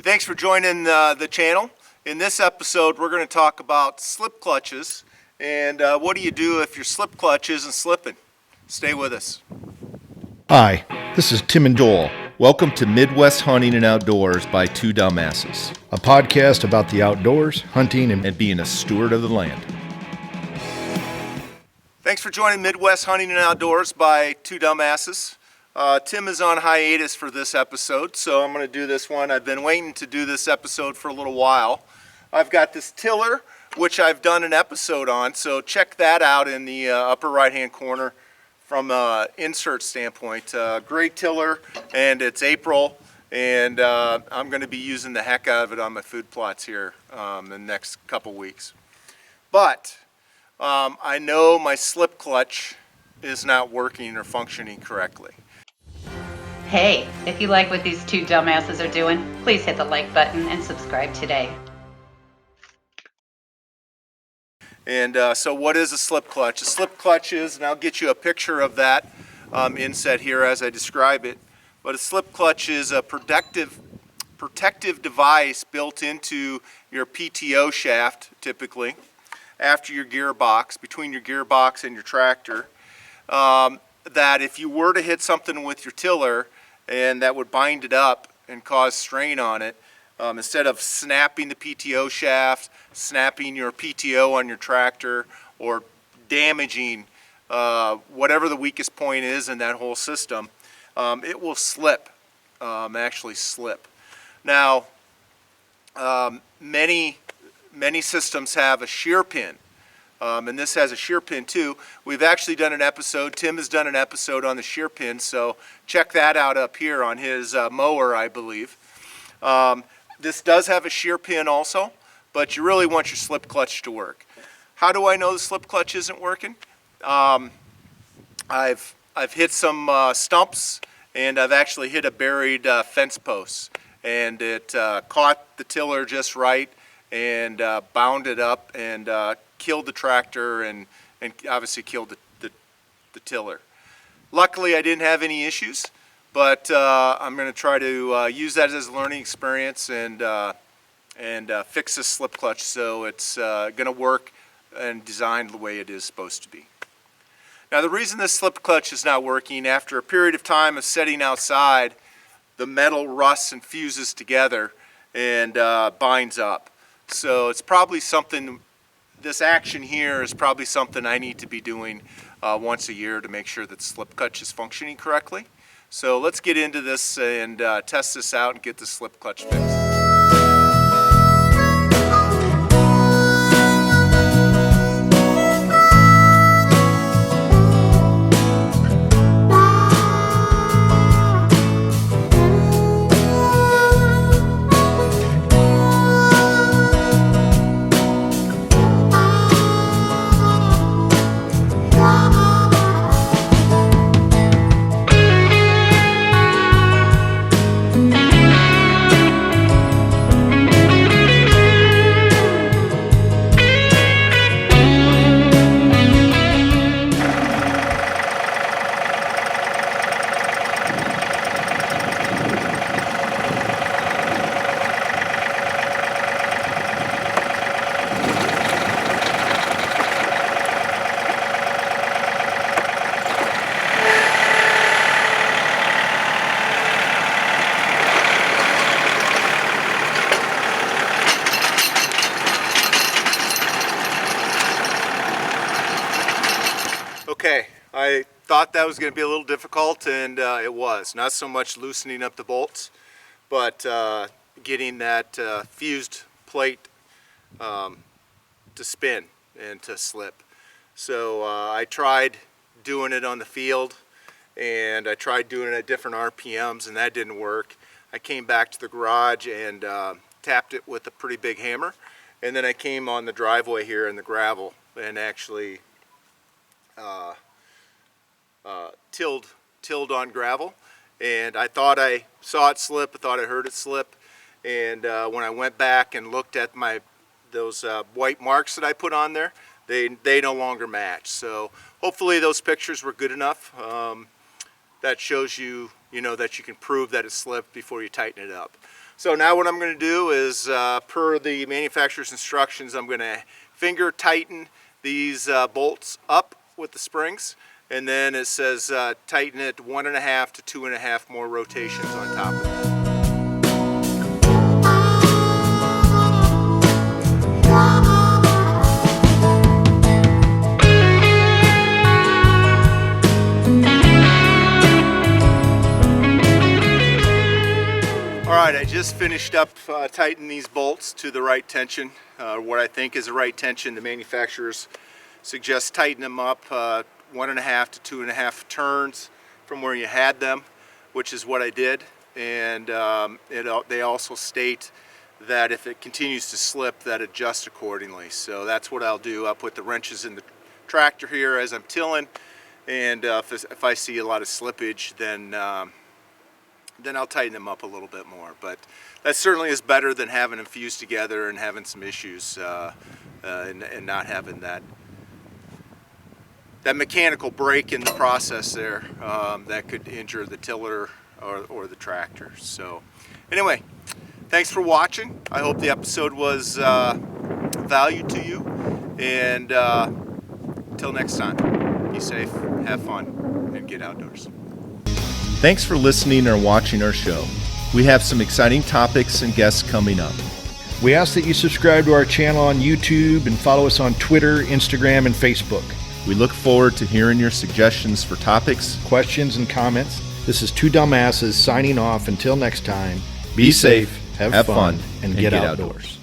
Thanks for joining the channel. In this episode, we're going to talk about slip clutches and what do you do if your slip clutch isn't slipping. Stay with us. Hi, this is Tim and Joel. Welcome to Midwest Hunting and Outdoors by Two Dumbasses, a podcast about the outdoors, hunting, and being a steward of the land. Thanks for joining Midwest Hunting and Outdoors by Two Dumbasses. Tim is on hiatus for this episode, so I'm going to do this one. I've been waiting to do this episode for a little while. I've got this tiller, which I've done an episode on, so check that out in the upper right-hand corner from an insert standpoint. Great tiller, and it's April, and I'm going to be using the heck out of it on my food plots here in the next couple weeks. But I know my slip clutch is not working or functioning correctly. Hey, if you like what these two dumbasses are doing, please hit the like button and subscribe today. And so what is a slip clutch? A slip clutch is, and I'll get you a picture of that inset here as I describe it, but a slip clutch is a protective device built into your PTO shaft, typically, after your gearbox, between your gearbox and your tractor, that if you were to hit something with your tiller, and that would bind it up and cause strain on it. Instead of snapping the PTO shaft, snapping your PTO on your tractor, or damaging whatever the weakest point is in that whole system, it will slip, actually slip. Now, many systems have a shear pin. And this has a shear pin too. We've actually done an episode, Tim has done an episode on the shear pin, so check that out up here on his mower, I believe. This does have a shear pin also, but you really want your slip clutch to work. How do I know the slip clutch isn't working? I've hit some stumps, and I've actually hit a buried fence post, and it caught the tiller just right and bound it up and killed the tractor and obviously killed the tiller. Luckily, I didn't have any issues, but I'm going to try to use that as a learning experience and fix this slip clutch so it's going to work and designed the way it is supposed to be. Now, the reason this slip clutch is not working, after a period of time of setting outside, the metal rusts and fuses together and binds up. So it's probably something, this action here is probably something I need to be doing once a year to make sure that the slip clutch is functioning correctly. So let's get into this and test this out and get the slip clutch fixed. Okay, I thought that was going to be a little difficult, and it was. Not so much loosening up the bolts, but getting that fused plate to spin and to slip. So I tried doing it on the field, and I tried doing it at different RPMs, and that didn't work. I came back to the garage and tapped it with a pretty big hammer, and then I came on the driveway here in the gravel and actually tilled on gravel, and I thought I saw it slip, I thought I heard it slip, and when I went back and looked at those white marks that I put on there, they no longer match. So hopefully those pictures were good enough. That shows you, that you can prove that it slipped before you tighten it up. So now what I'm going to do is, per the manufacturer's instructions, I'm going to finger tighten these bolts up with the springs, and then it says tighten it 1.5 to 2.5 more rotations on top of that. Alright, I just finished up tightening these bolts to the right tension, what I think is the right tension. The manufacturers suggest tighten them up 1.5 to 2.5 turns from where you had them, which is what I did. And they also state that if it continues to slip, that adjust accordingly. So that's what I'll do. I'll put the wrenches in the tractor here as I'm tilling, and if I see a lot of slippage, then I'll tighten them up a little bit more. But that certainly is better than having them fused together and having some issues and not having that mechanical break in the process there that could injure the tiller or the tractor. So anyway, thanks for watching. I hope the episode was value to you, and until next time, be safe, have fun, and get outdoors. Thanks for listening or watching our show. We have some exciting topics and guests coming up. We ask that you subscribe to our channel on YouTube and follow us on Twitter, Instagram, and Facebook. We look forward to hearing your suggestions for topics, Questions and comments. This is Two Dumbasses signing off. Until next time, be safe, have fun, and get outdoors.